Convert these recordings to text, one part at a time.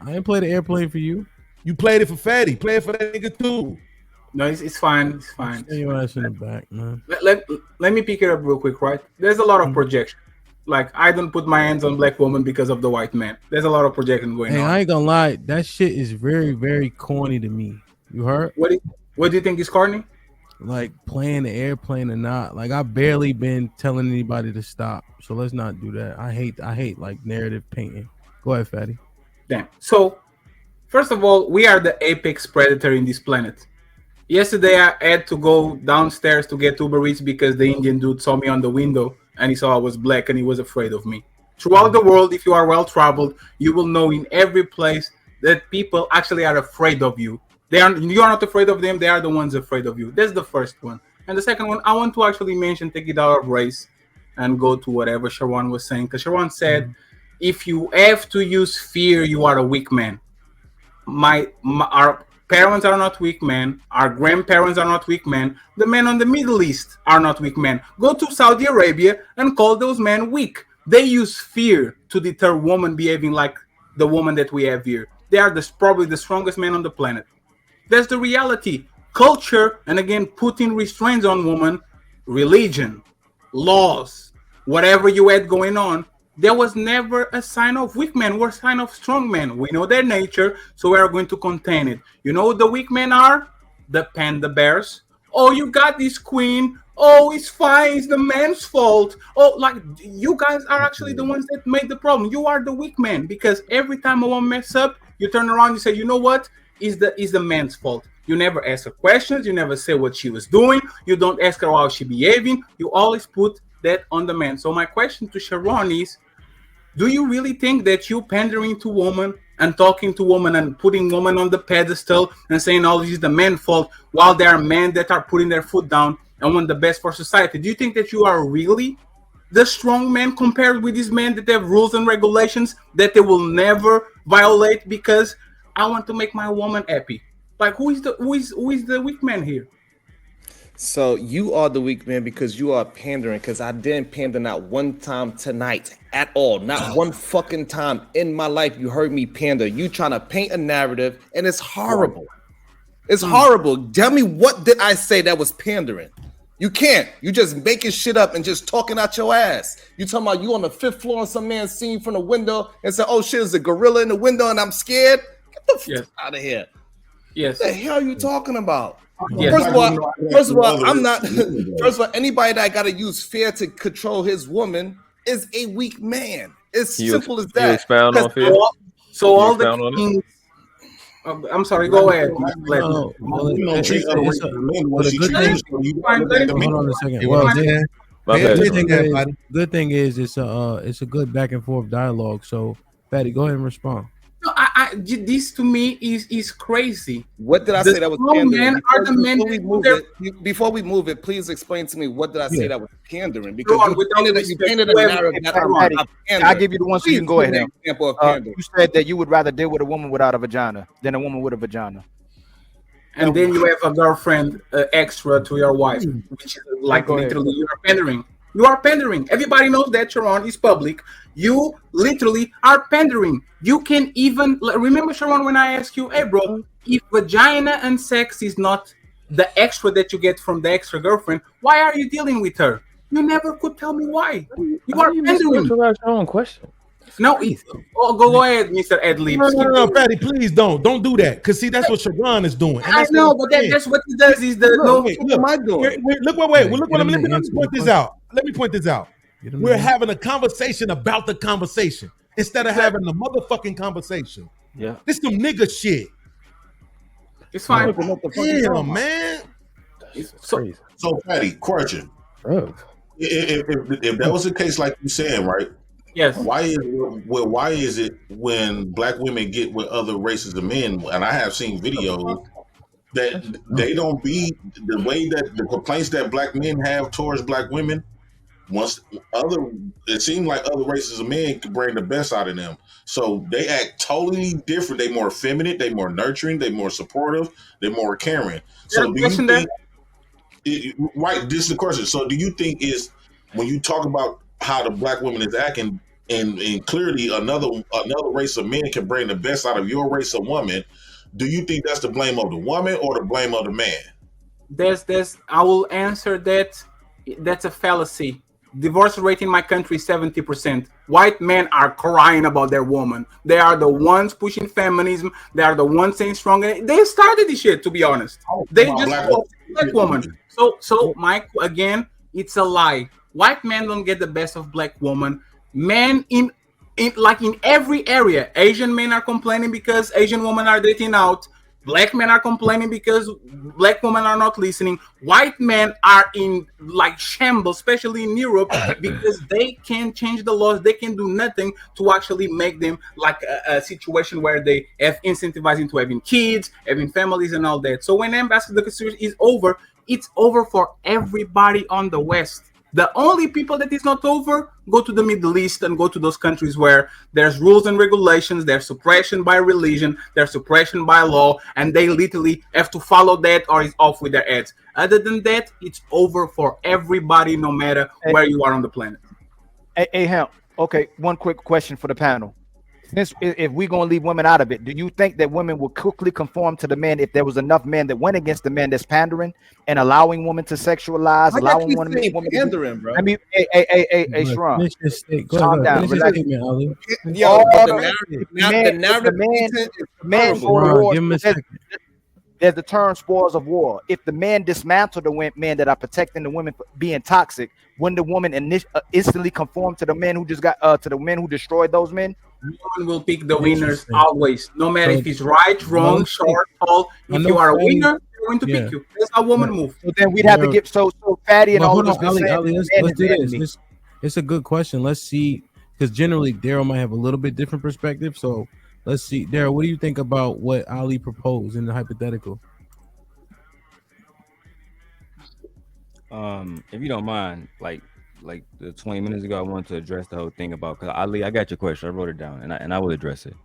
I ain't play the airplane for you. You played it for Fatty. Play it for that nigga too. No, it's fine. It's I'm fine. It's your fine. ass in the back, man. Let me pick it up real quick, right? There's a lot of Mhm. projection. Like I don't put my hands on black woman because of the white man. There's a lot of projection going Hey, I on. ain't gonna lie. That shit is very, very corny to me. You heard? What do, what do you think is corny? Like playing the airplane or not. Like I barely been telling anybody to stop. So let's not do that. I hate like narrative painting. Go ahead, Fatty. Damn. So first of all, we are the apex predator in this planet. Yesterday, I had to go downstairs to get Uber Eats because the Indian dude saw me on the window and he saw I was black and he was afraid of me. Throughout the world, if you are well traveled, you will know in every place that people actually are afraid of you. You are not afraid of them; they are the ones afraid of you. That's the first one. And the second one, I want to actually mention, take it out of race, and go to whatever Sharon was saying. Because Sharon said, if you have to use fear, you are a weak man. Our parents are not weak men, our grandparents are not weak men, the men on the Middle East are not weak men. Go to Saudi Arabia and call those men weak. They use fear to deter women behaving like the woman that we have here. They are probably the strongest men on the planet. That's the reality. Culture, and again, putting restraints on women, religion, laws, whatever you had going on, there was never a sign of weak men. We're a sign of strong men. We know their nature, so we are going to contain it. You know what the weak men are? The panda bears. Oh, you got this queen. Oh, it's fine. It's the man's fault. Oh, like you guys are actually the ones that made the problem. You are the weak man because every time a woman mess up, you turn around and say, you know what? Is the man's fault. You never ask her questions. You never say what she was doing. You don't ask her how she behaving. You always put that on the man. So my question to Sharon is, do you really think that you pandering to women and talking to women and putting women on the pedestal and saying all this is the man's fault while there are men that are putting their foot down and want the best for society? Do you think that you are really the strong man compared with these men that have rules and regulations that they will never violate because I want to make my woman happy? Like who is the weak man here? So you are the weak man because you are pandering. Because I didn't pander not one time tonight at all, not one fucking time in my life. You heard me pander. You trying to paint a narrative, and it's horrible. It's horrible. Tell me what did I say that was pandering? You can't. You just making shit up and just talking out your ass. You talking about you on the fifth floor and some man seeing from the window and say, "Oh shit, there's a gorilla in the window and I'm scared." Get the Yes. fuck out of here. Yes. What the hell are you talking about? Yes. First of all, I'm not. First of all, anybody that got to use fear to control his woman is a weak man. It's simple as Can you that. expound on fear? So Can you all the expound on it? kings. I'm sorry. Go ahead. Let me. No, well, You don't treat other races as men. but Once a you good treat thing. them, so you Fine, let him Hold on a second. You know Well, what I'm saying? My Pay bad, attention, Sharon. everybody. good thing is it's a good back and forth dialogue. So, Fatty, go ahead and respond. No, this to me is crazy. What did I The say that was strong pandering? men are the men Before we that move their it, before we move it, please explain to me what did I say Yeah. that was pandering? Because Go on, you without painted, you respect, painted a whoever- narrative that Hold I'm on. not I'll pandering. give you the one so you Please can go ahead give now. me an example of pandering. You said that you would rather deal with a woman without a vagina than a woman with a vagina. And then you have a girlfriend extra to your wife, which is like Go ahead. literally you are pandering. You are pandering. Everybody knows that Sharon is public. You literally are pandering. You can even remember Sharon when I asked you, hey bro, if vagina and sex is not the extra that you get from the extra girlfriend, why are you dealing with her? You never could tell me why. You How are do you pandering. mischaracterize your own question? No, go ahead, Mr. Ed No, Lips. no, no, no, Fatty, please don't do that. Cause see, that's what Sharon is doing. And I that's know, what but I'm saying. that's what he does. Is the Look, no. wait, What look. am I doing? Look, Yeah, look. get him Let to me answer point the this question. out. Let me point this out. Get him We're to- having a conversation about the conversation instead of having a motherfucking conversation. Yeah. This some nigga shit. It's fine. Damn, man. So Crazy. So, Patty, question: Drugs. if that was the case, like you saying, right? yes, Why is it when black women get with other races of men, and I have seen videos that they don't be the way that the complaints that black men have towards black women. Once other, it seems like other races of men can bring the best out of them. So they act totally different. They more feminine. They more nurturing. They more supportive. They more caring. is there So a do you question there? think? Right, this is the question. So do you think is when you talk about how the black woman is acting and clearly another race of men can bring the best out of your race of woman, do you think that's the blame of the woman or the blame of the man? There's I will answer that. That's a fallacy. Divorce rate in my country is 70%. White men are crying about their woman. They are the ones pushing feminism. They are the ones saying strong. They started this shit, to be honest. They just black woman. So Mike, again, it's a lie. White men don't get the best of black woman. Men in every area, Asian men are complaining because Asian women are dating out. Black men are complaining because black women are not listening. White men are in like shambles, especially in Europe, because they can't change the laws. They can do nothing to actually make them like a situation where they have incentivized into having kids, having families, and all that. So when Ambassador Series is over, it's over for everybody on the West. The only people that is not over, go to the Middle East and go to those countries where there's rules and regulations, there's suppression by religion, there's suppression by law, and they literally have to follow that or it's off with their heads. Other than that, it's over for everybody, no matter where you are on the planet. Hey, Hemp. Okay, one quick question for the panel. Since if we're gonna leave women out of it, do you think that women will quickly conform to the men if there was enough men that went against the men that's pandering and allowing women to sexualize, allowing women to pandering, bro? I mean, hey, Sharon, calm down, relax. Yo, the narrative there's the term spoils of war. If the man dismantle the men that are protecting the women for being toxic, when the woman instantly conform to the men who just got to the men who destroyed those men, woman will pick the winners always, no matter if it's right, wrong, short, tall. If you are a winner, they're going to pick you. That's how women move. So then we'd have to get so Fatty and all of us. Ali, let's do this. It's a good question. Let's see, because generally Daryl might have a little bit different perspective. So let's see, Daryl, what do you think about what Ali proposed in the hypothetical? If you don't mind, like the 20 minutes ago, I wanted to address the whole thing about, because Ali, I got your question, I wrote it down, and I will address it.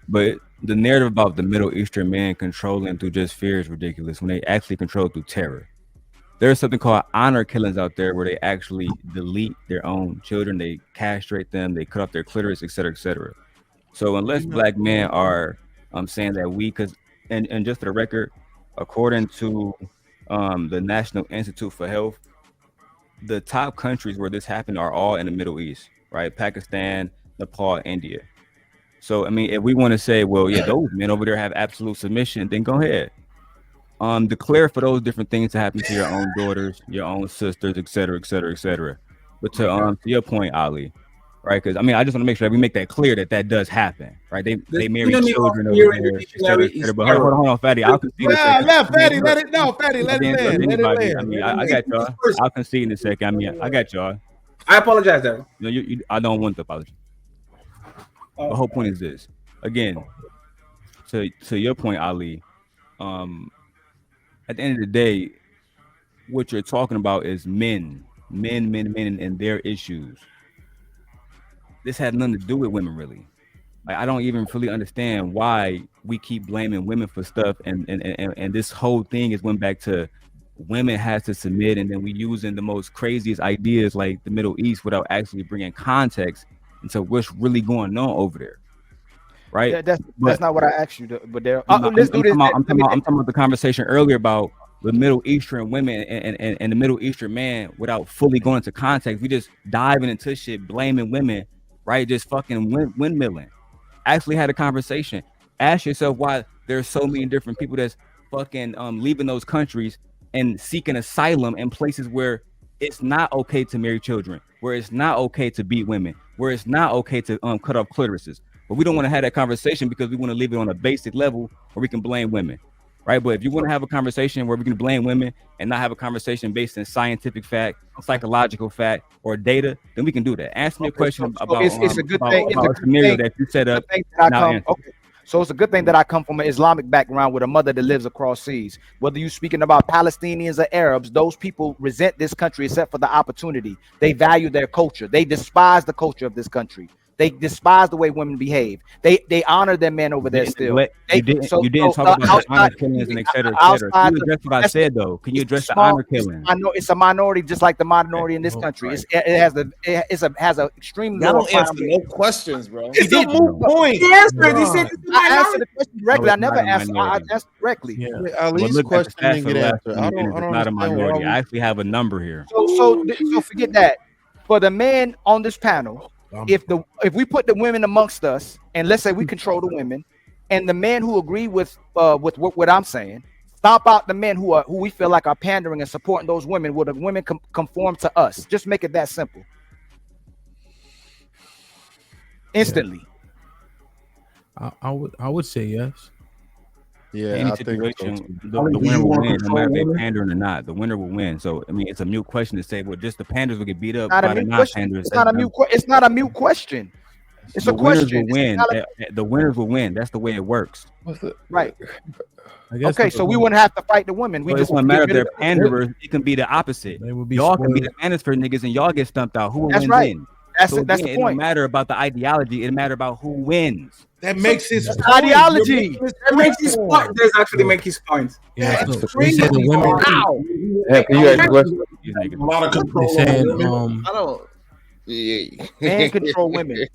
But the narrative about the Middle Eastern man controlling through just fear is ridiculous when they actually control through terror. There's something called honor killings out there where they actually delete their own children, they castrate them, they cut off their clitoris, etc., etc. So unless black men are saying that and just for the record, according to the National Institute for Health, the top countries where this happened are all in the Middle East, right? Pakistan, Nepal, India. So, I mean, if we want to say, well, yeah, those men over there have absolute submission, then go ahead. Declare for those different things to happen to your own daughters, your own sisters, et cetera, et cetera, et cetera. But to your point, Ali, right? Because, I mean, I just want to make sure that we make that clear that does happen, right? They marry children over there, et cetera, et cetera. But hold on, Fatty. I'll concede a second. Fatty, let it land. I mean, I got y'all. I'll concede in a second. I mean, I got y'all. I apologize, Daryl. No, I don't want the apology. The whole point is this. Again, to your point, Ali, at the end of the day, what you're talking about is men and their issues. This had nothing to do with women, really. Like, I don't even fully understand why we keep blaming women for stuff, and this whole thing is went back to women has to submit, and then we using the most craziest ideas like the Middle East without actually bringing context into what's really going on over there, right? Yeah, that's not what I asked you, but there. Let's do this. I'm talking about the conversation earlier about the Middle Eastern women and the Middle Eastern man without fully going into context. We just diving into shit, blaming women, right? Just fucking windmilling. Actually had a conversation. Ask yourself why there's so many different people that's fucking leaving those countries and seeking asylum in places where it's not okay to marry children, where it's not okay to beat women, where it's not okay to cut off clitorises. But we don't want to have that conversation because we want to leave it on a basic level where we can blame women, right? But if you want to have a conversation where we can blame women and not have a conversation based in scientific fact, psychological fact, or data, then we can do that. Ask me a question about it's a good thing. It's a scenario that you set up. So it's a good thing that I come from an Islamic background with a mother that lives across seas. Whether you're speaking about Palestinians or Arabs, those people resent this country except for the opportunity. They value their culture. They despise the culture of this country. They despise the way women behave. They honor their men over there still. You didn't talk about the honor killings and et cetera, et cetera. Can you address what I said though? Can you address the honor killings? It's a minority, just like the minority in this country. Right. It has an extremely Y'all low don't answer crime no rate. questions, bro. It's a moot point. He answered. He said, I answered the question directly. I never not a asked. I minority. asked directly. Yeah. Ali's Look at the question stats didn't for get the last answered. 20 I minutes. don't It's not a understand minority. I actually have a number here. So forget that. For the men on this panel, if we put the women amongst us, and let's say we control the women, and the men who agree with what I'm saying, stomp out the men who we feel like are pandering and supporting those women, will the women conform to us? Just make it that simple. Instantly. I would say yes. Yeah, Any I think so situation, too. the winner will win, no matter if they pandering or not. The winner will win. So I mean, it's a mute question to say, well, just the panders will get beat up by the non-panders. It's not a mute question. It's a question. Winners will win. The winners will win. That's the way it works. Right. I guess Okay, so we wouldn't have to fight the women. We So it just doesn't matter if they're panderers. It can be the opposite. They would be Y'all can be the spoiled. panders for niggas, and y'all get stumped out. Who will That's win right. then? That's So it. That's again, the it don't point. matter about the ideology. It matter about who wins. That makes his point. Ideology. That makes his point. Does actually make his point. Yeah, so they said the women. Yeah, can you ask the question? These A niggas. lot of They control. saying I don't. Yeah. Men control women.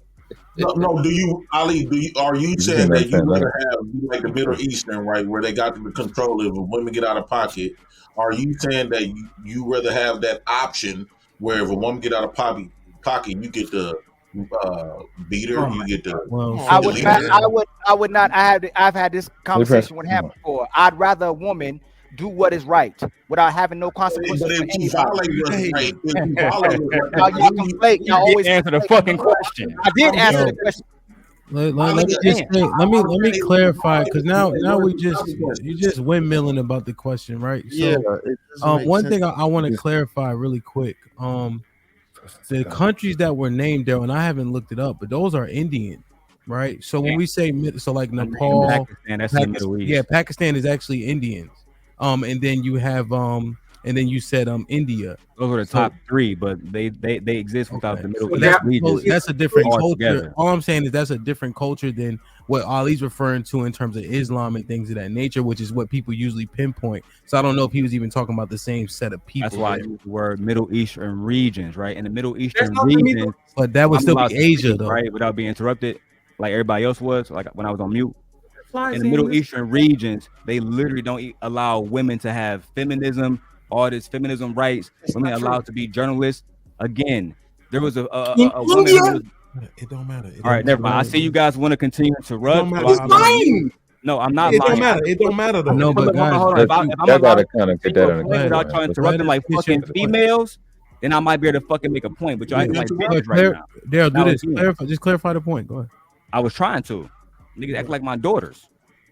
No, do you, Ali? Are you saying that you rather have like the Middle Eastern, right, where they got the control if women get out of pocket? Are you saying that you rather have that option where if a woman get out of pocket, you get the beat her, you get the. Well, I would not. I've had this conversation with him before. I'd rather a woman do what is right without having no consequences But for if you anybody. violate what's right, if you violate what's Y'all right, conflate. Y'all always answer the fucking question. I did answer the question. let me clarify, because now we you just windmilling about the question, right? So, Yeah. It doesn't make one sense. thing I want to clarify really quick. The countries that were named there, and I haven't looked it up, but those are Indian, right? So when we say like Nepal, Pakistan, that's in the Middle East. yeah, Pakistan is actually Indians. And then you have and then you said India. Those are the top three, but they exist without the Middle East. That's a different culture. Altogether. All I'm saying is that's a different culture than what Ali's referring to in terms of Islam and things of that nature, which is what people usually pinpoint. So I don't know if he was even talking about the same set of people. That's why I use the word Middle Eastern regions, right? In the Middle Eastern not the regions, but that would I'm still allowed be to Asia, speak, though. right? Without being interrupted, like everybody else was, like when I was on mute. In the Middle Eastern regions, they literally don't allow women to have feminism, all this feminism rights. Women allowed to be journalists. Again, there was a woman who was, It don't matter. all right, never mind. I see you guys want to continue to run. No, I'm not It lying. don't matter. It don't matter though. No, but guys, Hold on. If I'm Y'all allowed gotta to kind of get make that a under point without trying to interrupt them like fucking females, then I might be able to fucking make a point. But y'all acting like bitches right now. Daryl, do Now this. again, Just clarify the point. Go ahead. I was trying to. Niggas act like my daughters.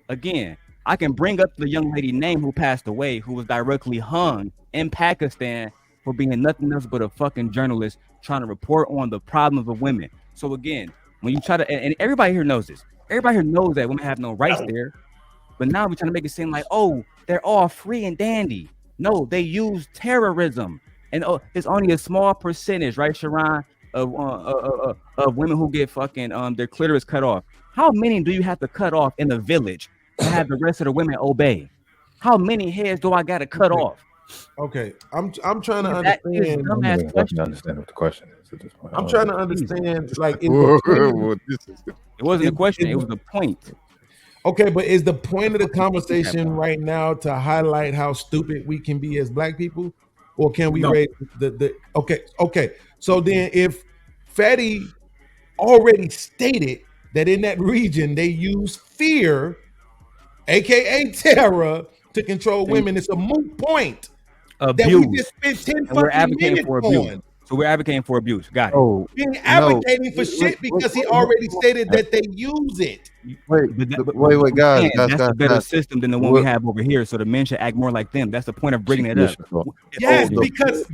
Again, I can bring up the young lady name who passed away, who was directly hung in Pakistan for being nothing else but a fucking journalist trying to report on the problems of women. So again, when you try to, and everybody here knows this, everybody here knows that women have no rights there. But now we're trying to make it seem like, oh, they're all free and dandy. No, they use terrorism, and it's only a small percentage, right, Sharon, of women who get fucking their clitoris cut off. How many do you have to cut off in a village to have the rest of the women obey? How many heads do I got to cut off? Okay, I'm trying to That is understand. dumbass question. understand what the question is at this point. I'm trying to understand. Like, It It wasn't a question. It was the point. okay, but is the point of the conversation right now to highlight how stupid we can be as Black people, or can we raise the? Okay. So then, if Fatty already stated that in that region they use fear, aka terror, to control women, it's a moot point that we Abuse. just spent 10 And we're fucking advocating minutes for abuse. on. So we're advocating for abuse. Got it. Oh, Being advocating for shit because he already stated that they use it. wait, guys, that's a better guys. system than the one we have over here. So the men should act more like them. That's the point of bringing it up. Yes,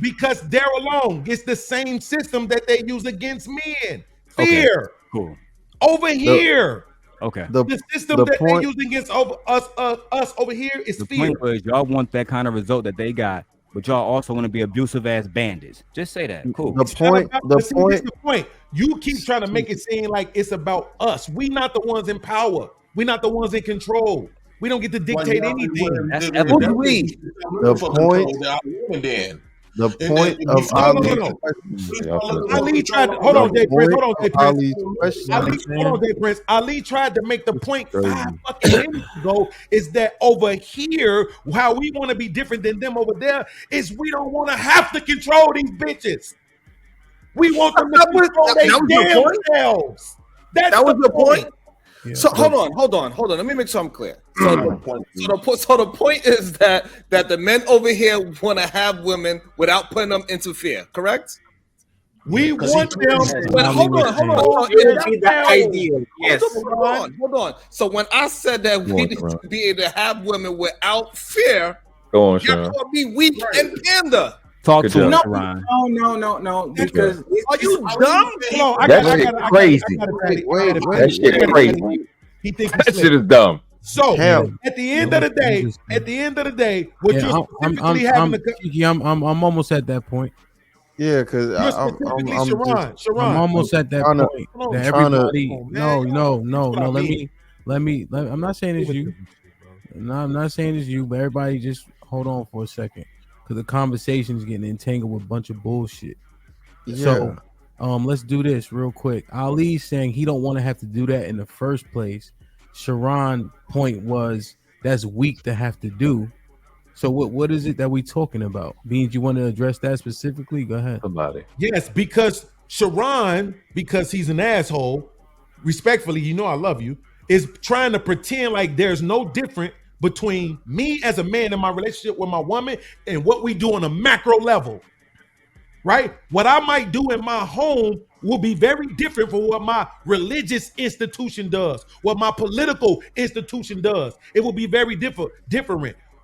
because they're alone. It's the same system that they use against men. Fear. Okay, cool. Over here. Okay. The system that they use against us over here is The fear. point was y'all want that kind of result that they got but y'all also want to be abusive ass bandits. Just say that. Cool. This is the point. You keep trying to make it seem like it's about us. We not the ones in power. We not the ones in control. We don't get to dictate anything. That's The point of Ali tried to, hold on, Jay Prince. Hold on, Jay Prince. Ali tried to make the point 5 fucking minutes ago is that over here, how we want to be different than them over there is we don't want to have to control these bitches. We want them to control their damn selves. That was the point. Yeah. So hold on. Let me make sure I'm clear. So the point is that the men over here want to have women without putting them into fear, correct? We want them. But hold on. Yes. Hold on. So when I said that we need to be able to have women without fear, go on, you're gonna be weak and pander. Talk to no, Ryan. No. Because are you dumb? That's crazy. Wait, that shit crazy. He thinks that shit is dumb. So at the end of the day, what you're specifically having I'm almost at that point. Yeah, because I'm almost at that point. That everybody, no. Let me. I'm not saying it's you. No, I'm not saying it's you, but everybody just hold on for a second. Because the conversation is getting entangled with a bunch of bullshit. Yeah. So, let's do this real quick. Ali's saying he don't want to have to do that in the first place. Sharon's point was that's weak to have to do. So, what is it that we talking about? Beans, you want to address that specifically? Go ahead. Somebody. Yes, because Sharon, because he's an asshole, respectfully, you know I love you, is trying to pretend like there's no different between me as a man in my relationship with my woman and what we do on a macro level, right? What I might do in my home will be very different from what my religious institution does, what my political institution does. It will be very different.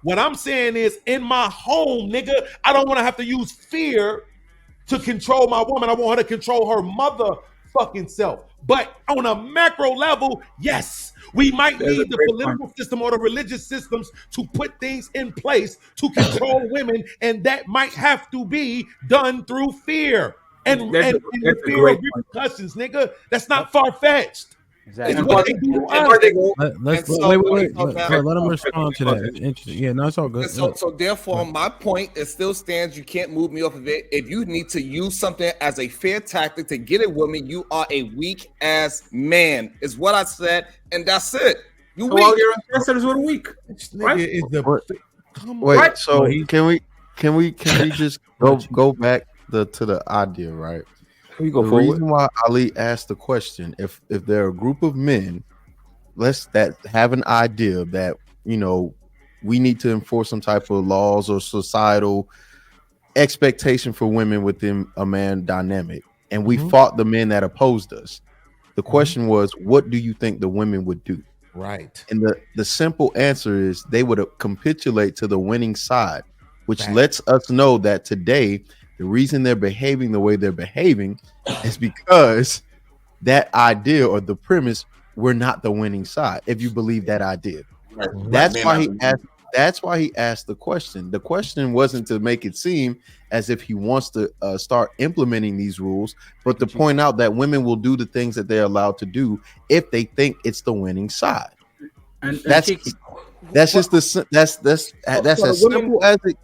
What I'm saying is in my home, nigga, I don't want to have to use fear to control my woman. I want her to control her motherfucking self. But on a macro level, yes, we might need the political system or the religious systems to put things in place to control women, and that might have to be done through fear and fear of repercussions, nigga. That's not far-fetched. Exactly. It's what they do to us. Wait. Let him respond to that. It's interesting. Yeah, no, it's all good. So therefore, my point, it still stands. You can't move me off of it. If you need to use something as a fair tactic to get a woman, you are a weak ass man. Is what I said, and that's it. You weak. All your ancestors were weak. Right? Wait. So can we just go back to the idea, right? The reason why Ali asked the question, if there are a group of men, that have an idea that, you know, we need to enforce some type of laws or societal expectation for women within a man dynamic, and we fought the men that opposed us. The question was, what do you think the women would do? Right. And the simple answer is they would capitulate to the winning side, which lets us know that today the reason they're behaving the way they're behaving is because that idea or the premise, we're not the winning side. If you believe that idea, that's why he asked the question. The question wasn't to make it seem as if he wants to start implementing these rules, but to point out that women will do the things that they're allowed to do if they think it's the winning side. That's just as simple as it.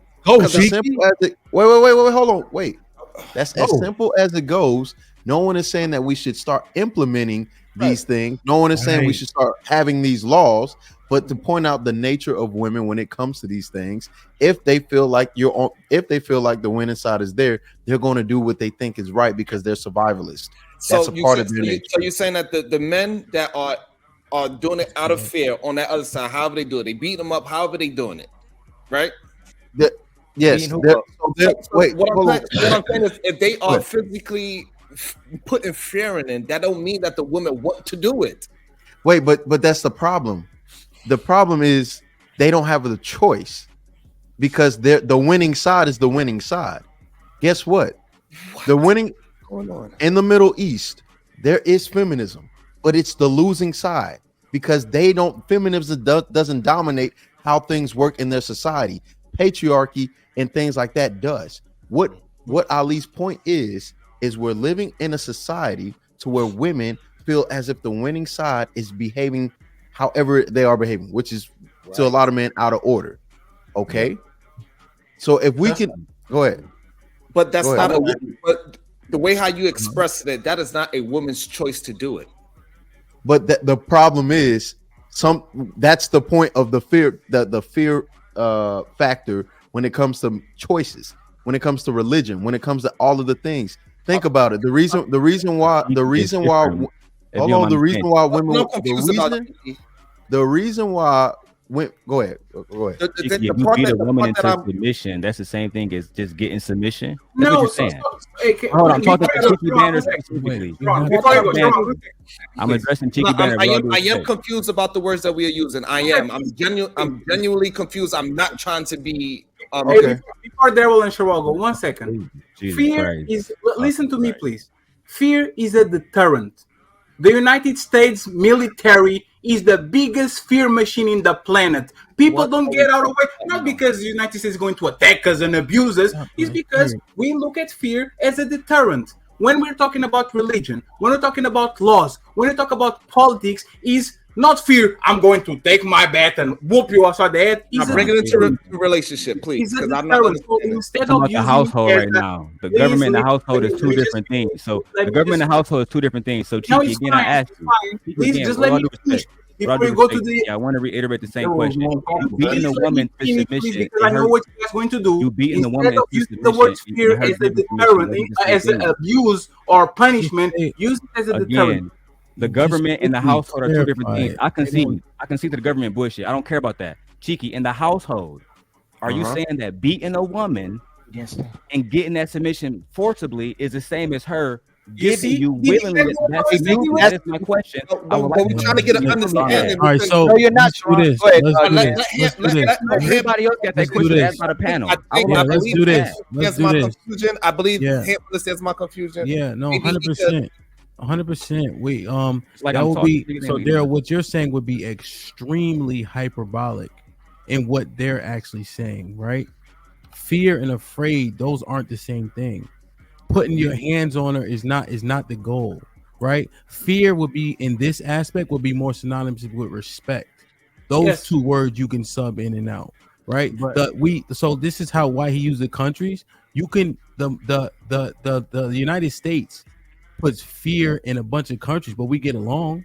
Wait, hold on. Wait. That's as simple as it goes. No one is saying that we should start implementing these things. No one is saying we should start having these laws, but to point out the nature of women when it comes to these things. If they feel like the winning side is there, they're going to do what they think is right because they're survivalists. That's a part of their nature. So you're saying that the men that are doing it out of fear on that other side, however they do it, they beat them up, however they doing it, right? Yes. What I'm saying is, if they are physically putting fear in, that don't mean that the women want to do it. Wait, but that's the problem. The problem is they don't have the choice because the winning side is the winning side. Guess what? The winning in the Middle East, there is feminism, but it's the losing side because feminism doesn't dominate how things work in their society. patriarchy and things like that does. What Ali's point is we're living in a society to where women feel as if the winning side is behaving however they are behaving, which is to a lot of men out of order. Okay, so if we can go ahead, but that's not but the way how you express it, that is not a woman's choice to do it. But the problem is that's the point of the fear, the fear factor when it comes to choices, when it comes to religion, when it comes to all of the things. Think about it. The reason why women, the reason why go ahead. The part beat a woman into submission. That's the same thing as just getting submission. That's what you're saying. Hold on, I'm talking to Cheeky Banner specifically. I'm addressing Cheeky Banner. I am confused about the words that we are using. I'm genuinely confused. I'm not trying to be. Before Daryl and Shirago, 1 second. Fear is. Listen to me, please. Fear is a deterrent. The United States military is the biggest fear machine in the planet. People don't get out of the way, not because the United States is going to attack us and abuse us. It's because we look at fear as a deterrent. When we're talking about religion, when we're talking about laws, when we talk about politics, is not fear. I'm going to take my bat and whoop you outside the head. Now bring it into a relationship, please. Because I'm not instead of the household right now. The government and the household is two different things. So the government and the household is two different things. So Cheeky, again, I asked you. Please just let me finish. Before you go to the, I want to reiterate the same question. You beating a woman for submission. I know what you guys going to do. You beating a woman for submission. The word fear as a deterrent, as an abuse or punishment. Use it as a deterrent. The government and the household are two different things. I can see to the government bullshit. I don't care about that. Cheeky, in the household, are you saying that beating a woman and getting that submission forcibly is the same as her giving you willingly? That's my question. But we're trying to get an understanding. All right, so no, you're not. Let's do this. Everybody else got that question asked by the panel. Let's do this. Let's do this. I believe him understands my confusion. Yeah, no, 100%. 100%. Wait, that would be so. Daryl, what you're saying would be extremely hyperbolic in what they're actually saying, right? Fear and afraid; those aren't the same thing. Putting your hands on her is not the goal, right? Fear would be in this aspect would be more synonymous with respect. Those two words you can sub in and out, right? So this is why he used the countries. You can the United States puts fear in a bunch of countries, but we get along.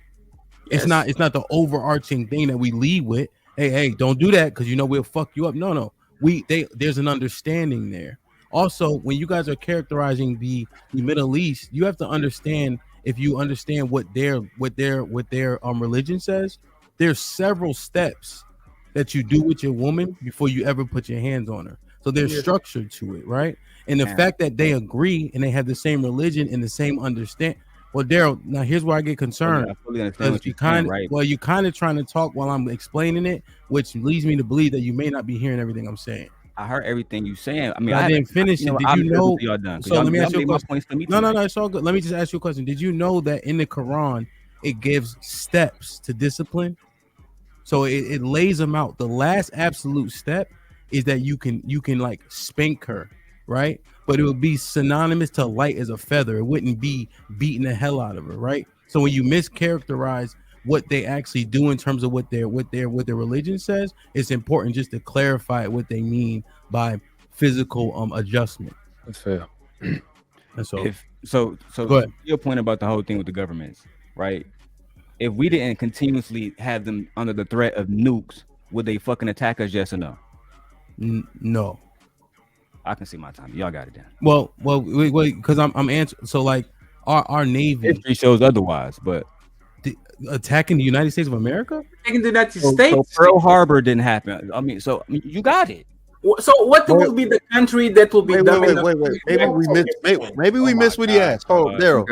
It's not the overarching thing that we lead with. Hey, don't do that because we'll fuck you up. No. There's an understanding there. Also, when you guys are characterizing the Middle East, you have to understand, if you understand what their religion says, there's several steps that you do with your woman before you ever put your hands on her. So there's structure to it, right? And the fact that they agree and they have the same religion and the same understand. Well, Daryl, now here's where I get concerned. I fully understand what you're saying, right? Well, you're kind of trying to talk while I'm explaining it, which leads me to believe that you may not be hearing everything I'm saying. I heard everything you saying. I mean, I didn't finish it. Did you know? So let me ask you a question. No, it's all good. Let me just ask you a question. Did you know that in the Quran it gives steps to discipline? So it lays them out. The last absolute step is that you can like spank her, right? But it would be synonymous to light as a feather. It wouldn't be beating the hell out of her, right? So when you mischaracterize what they actually do in terms of what their religion says, it's important just to clarify what they mean by physical adjustment. That's fair. That's all. So your point about the whole thing with the governments, right? If we didn't continuously have them under the threat of nukes, would they fucking attack us? Yes or no? No. I can see my time. Y'all got it then. Well, wait, because I'm answering. So like our Navy history shows otherwise, but attacking the United States of America? Attacking the United States? So Pearl Harbor didn't happen. I mean, you got it. So what will be the country that will be wait. Maybe we missed what he asked. Hold, Daryl.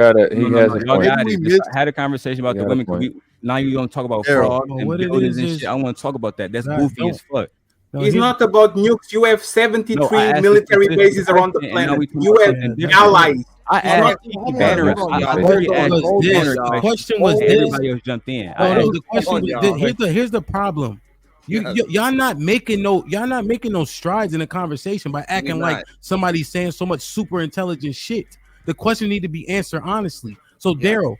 We had a conversation about the women. Now you don't talk about fraud and buildings and shit. I want to talk about that. That's goofy as fuck. No, it's not about nukes. You have 73 military bases around the planet. You have allies. I asked Banner. The question was this. Everybody else jumped in. The question was, here's the problem. Y'all not making no strides in the conversation by acting like somebody's saying so much super intelligent shit. The question need to be answered honestly. So Daryl,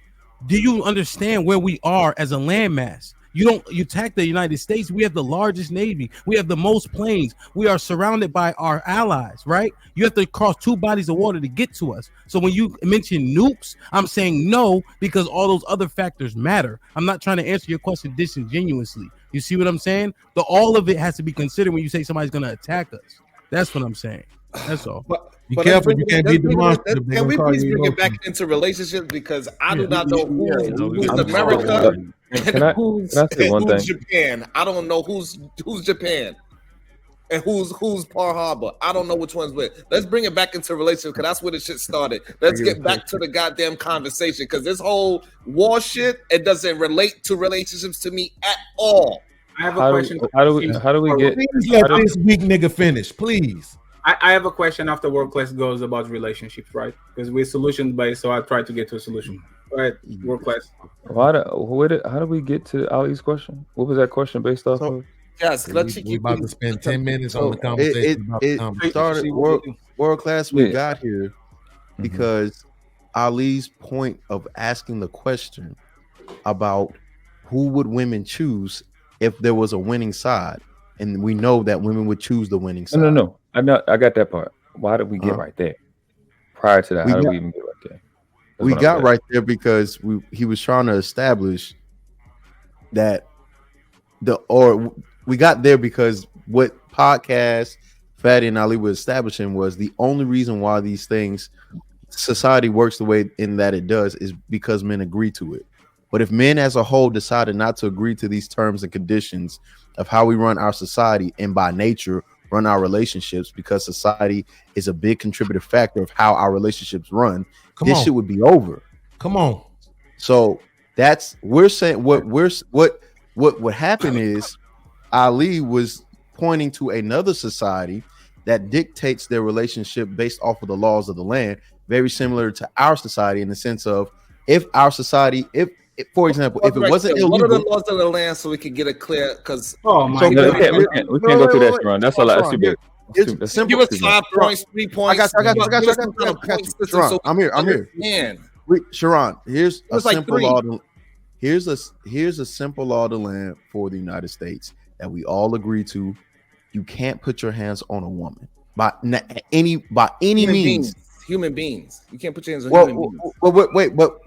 do you understand where we are as a landmass? You attack the United States. We have the largest navy. We have the most planes. We are surrounded by our allies, right? You have to cross 2 bodies of water to get to us. So when you mention nukes, I'm saying no because all those other factors matter. I'm not trying to answer your question disingenuously. You see what I'm saying? All of it has to be considered when you say somebody's going to attack us. That's what I'm saying. That's all. Be careful, you can't be demonstrative. Can we please bring it back into relationships because I do not know who's America and who's Japan. I don't know who's Japan and who's Pearl Harbor. I don't know which one's which. Let's bring it back into relationships because that's where the shit started. Let's get back to the goddamn conversation because this whole war shit, it doesn't relate to relationships to me at all. I have a question. How do we get? Please let this weak nigga finish, please. I have a question after world class goes about relationships, right? Because we're solution based, so I try to get to a solution. Right, world class. How do we get to Ali's question? What was that question based off of? Yes, we're about to spend 10 minutes on the conversation. It started world class. We got here because Ali's point of asking the question about who would women choose if there was a winning side, and we know that women would choose the winning side. No. I got that part. Why did we get right there? Prior to that, how did we even get right there? We got right there because he was trying to establish that we got there because what podcast Fatty and Ali were establishing was the only reason why these things society works the way in that it does is because men agree to it. But if men as a whole decided not to agree to these terms and conditions of how we run our society and by nature run our relationships, because society is a big contributive factor of how our relationships run, shit would be over. Come on. So we're saying what would happen is Ali was pointing to another society that dictates their relationship based off of the laws of the land, very similar to our society in the sense of if our society, for example, if it wasn't illegal, what are the laws of the land so we can get it clear? Because we can't go through that, Sharon. That's a lot. That's too big. Give us 5 points, 3 points. I got you. Sharon, I'm here. Sharon, here's a simple law. Here's a simple law of the land for the United States that we all agree to. You can't put your hands on a woman by any means. Human beings. You can't put your hands on human beings.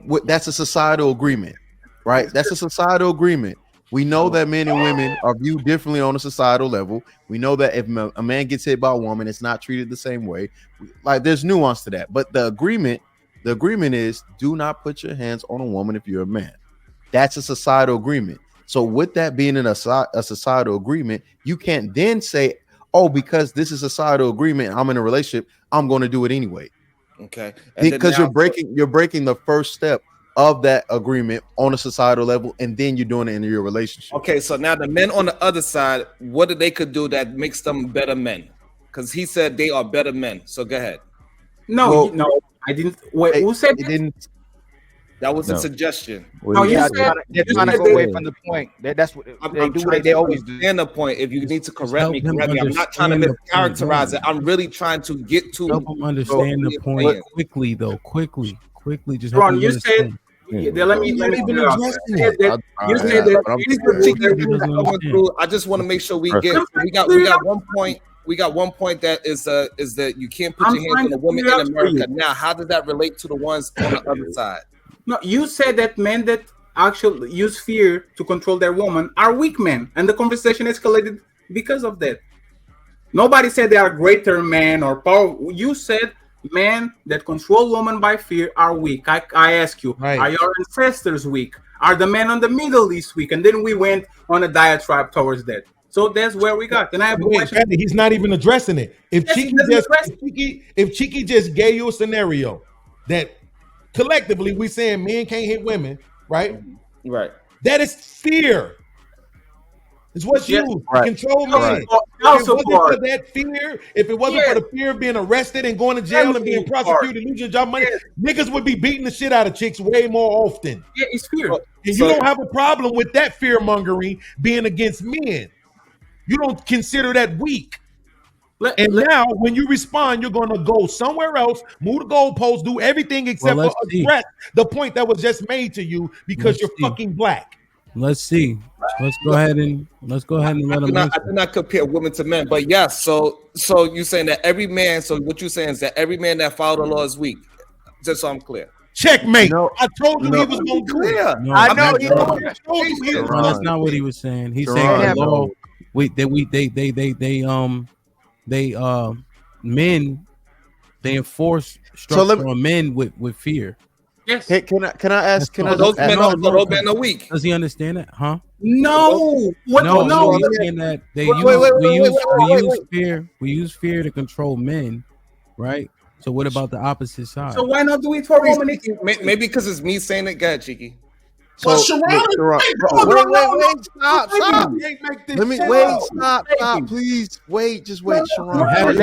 But that's a societal agreement, right? That's a societal agreement. We know that men and women are viewed differently on a societal level. We know that if a man gets hit by a woman, it's not treated the same way. Like there's nuance to that. But the agreement is do not put your hands on a woman if you're a man. That's a societal agreement. So with that being a societal agreement, you can't then say, oh, because this is a societal agreement, I'm in a relationship, I'm going to do it anyway. Okay. Because you're breaking the first step of that agreement on a societal level, and then you're doing it in your relationship. Okay, so now the men on the other side, what they could do that makes them better men? Because he said they are better men. So go ahead. No, I didn't. Wait, who said it? Didn't. That was a suggestion. No, they're trying to go away from the point. That's what they do. What they always do. And the point. If you need to correct me. I'm not trying to mischaracterize it. I'm really trying to get to help them understand the point quickly, though. Quickly. Just Ron, you said. Let me. You said that. I just want to make sure we get. We got 1 point. We got 1 point that is that you can't put your hands on a woman in America. Now, how does that relate to the ones on the other side? No, you said that men that actually use fear to control their woman are weak men, and the conversation escalated because of that. Nobody said they are greater men or powerful. You said men that control women by fear are weak. I ask you, Are your ancestors weak? Are the men on the Middle East weak? And then we went on a diatribe towards that. So that's where we got. Then I have a question. He's not even addressing it. If Cheeky just gave you a scenario that collectively we saying men can't hit women, right? Right. That is fear. It's what's used to control men. If it wasn't for the fear of being arrested and going to jail and being prosecuted, losing your job money, niggas would be beating the shit out of chicks way more often. Yeah, it's fear. And you don't have a problem with that fear mongering being against men. You don't consider that weak. Now, when you respond, you're going to go somewhere else, move the goalpost, do everything except for address the point that was just made to you because you're fucking black. Let's see. Let's go ahead and let them. I do not compare women to men, but yes. So you saying that every man? So what you saying is that every man that followed the law is weak? Just so I'm clear. Checkmate. No, I told you he was going to clear. No, I know. That's not what he was saying. He's saying the law. Men they enforce structure on men with fear. Yes. Hey, can I ask? Can I? Those men are weak. Does he understand it? Huh? No. No. He's saying that we use fear to control men, right? So what about the opposite side? So why not do it for women? Maybe because it's me saying it. Go ahead, Cheeky. So wait, stop. Let me wait, stop, please. Wait, just wait, Sharon.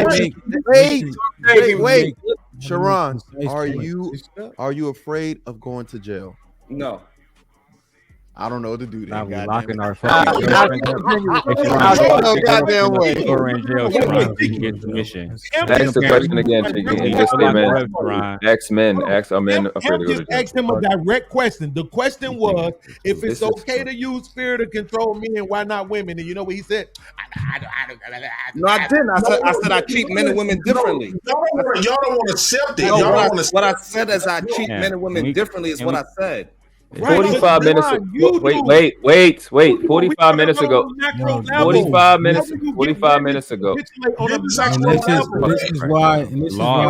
Wait. Sharon, are you afraid of going to jail? No. I don't know what to do there. We're locking our goddamn way. Ask the question again, Chicky. Just say, man. Ask men. Are men afraid to go to jail? Asked him a direct question. The question was, if it's okay to use fear to control men, why not women? And you know what he said? No, I didn't. I said I treat men and women differently. Y'all don't want to accept it. What I said is I treat men and women differently is what I said. 45 minutes. Wait. 45 minutes ago. 45 minutes ago. This is why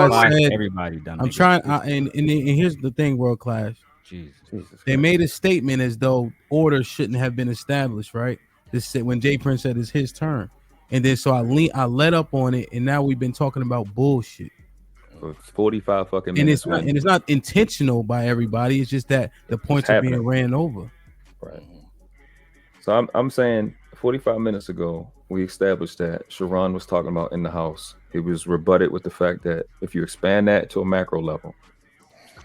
I said everybody done. I'm trying. And here's the thing, world class. Jesus. They made a statement as though order shouldn't have been established, right? This when Jay Prince said it's his turn, and then so I let up on it, and now we've been talking about bullshit. It's 45 fucking minutes. And it's not intentional by everybody. It's just that the points are being ran over. Right. So I'm saying 45 minutes ago, we established that Sharon was talking about in the house. It was rebutted with the fact that if you expand that to a macro level,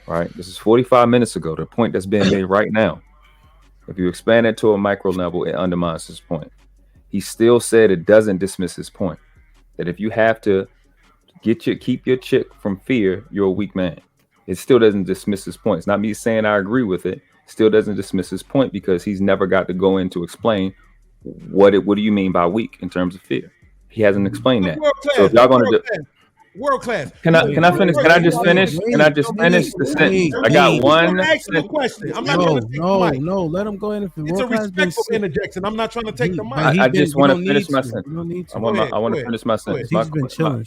right? This is 45 minutes ago, the point that's being made right now. If you expand it to a micro level, it undermines his point. He still said it doesn't dismiss his point. That if you have to keep your chick from fear, you're a weak man. It still doesn't dismiss his point. It's not me saying I agree with it. Still doesn't dismiss his point because he's never got to go in to explain what do you mean by weak in terms of fear. He hasn't explained that. So if y'all gonna do world class. Can I finish? Can I just finish? Can I just finish the sentence? I got one. I'm not going to take the mic. No, let him go in. It's a respectful interjection. I'm not trying to take the mic. I just want to finish my sentence. I want to finish my sentence. He's been chilling.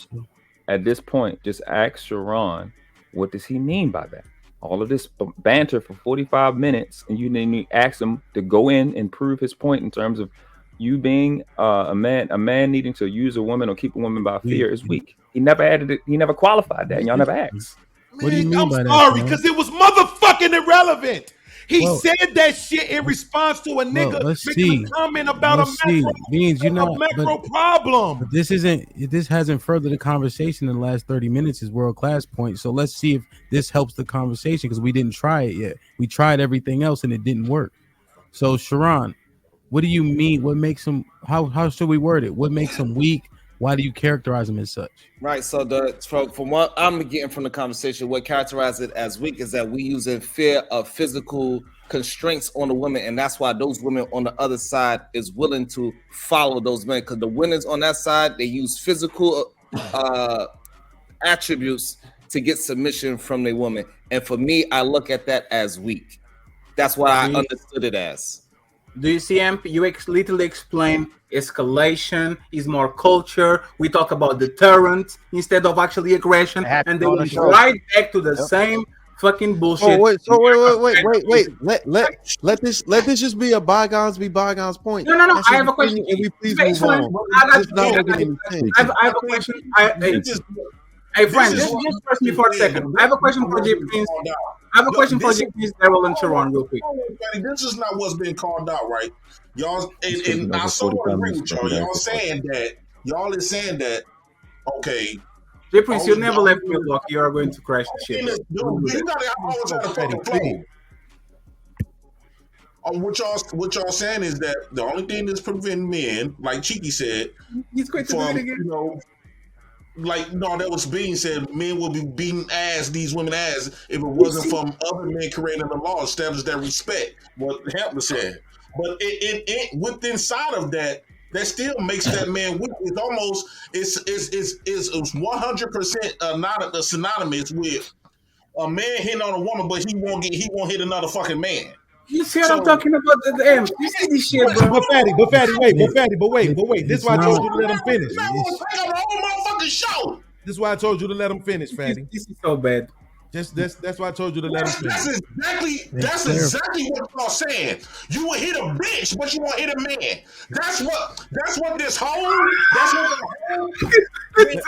At this point, just ask Sharon, what does he mean by that? All of this banter for 45 minutes, and you didn't ask him to go in and prove his point in terms of you being a man needing to use a woman or keep a woman by fear is weak. He never added it. He never qualified that. And y'all never asked. What do you mean by that? I'm sorry, because it was motherfucking irrelevant. He said that shit in response to a nigga making a comment about a macro problem. But this hasn't furthered the conversation in the last 30 minutes, is world class point. So let's see if this helps the conversation, because we didn't try it yet. We tried everything else and it didn't work. So Sharon, what do you mean? What makes him, how should we word it? What makes him weak? Why do you characterize him as such? Right. So from what I'm getting from the conversation, what characterizes it as weak is that we using fear of physical constraints on the women, and that's why those women on the other side is willing to follow those men, because the winners on that side, they use physical attributes to get submission from the woman. And for me, I look at that as weak. That's what I understood it as. Do you see, MP? You literally explain escalation is more culture. We talk about deterrent instead of actually aggression, and they went right back to the same fucking bullshit. Wait. Let this just be a bygones point. No. I have a question. Can we please move on? I have a question. Hey, friend, just press me for a second. I have a question for J. Prince. I have a question for J. Prince, Daryl, and Sharon, real quick. This is not what's been called out, right? Y'all, and I so agree with y'all. Y'all is saying that, okay. J. Prince, you never left me alone. You are going to crash the shit. You gotta always have a fucking flow. what y'all saying is that the only thing that's preventing men, like Cheeky said, He's going to do it from again. Like no, that was being said. Men will be beating these women ass if it wasn't from other men creating the law, establish that respect. What Hampton said, but it within inside of that still makes that man weak. It's almost it's 100% not synonymous with a man hitting on a woman, but he won't hit another fucking man. You see what I'm talking about? The end. You see this shit, bro. But Fatty, wait. This is why I told you to let him finish. This is why I told you to let him finish, Fatty. This is so bad. That's why I told you to let him finish. That's exactly what y'all saying. You will hit a bitch, but you won't hit a man. That's what this whole. That's what the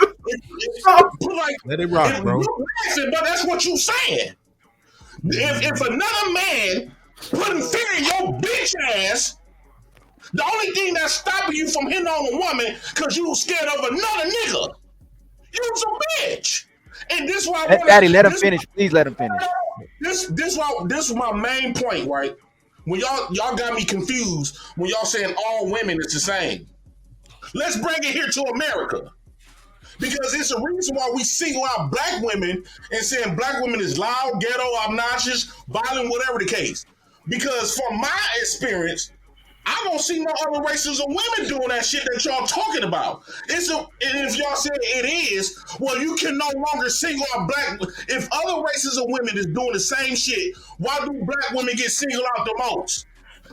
whole. Like, let it rock, bro. But that's what you saying. If another man putting fear in your bitch ass, the only thing that's stopping you from hitting on a woman because you scared of another nigga, you's a bitch. And this why Daddy, let him finish. Please let him finish. This is my main point, right? When y'all got me confused when y'all saying all women is the same. Let's bring it here to America. Because it's a reason why we single out black women and saying black women is loud, ghetto, obnoxious, violent, whatever the case. Because from my experience, I don't see no other races of women doing that shit that y'all talking about. And if y'all say it is, well, you can no longer single out black. If other races of women is doing the same shit, why do black women get singled out the most?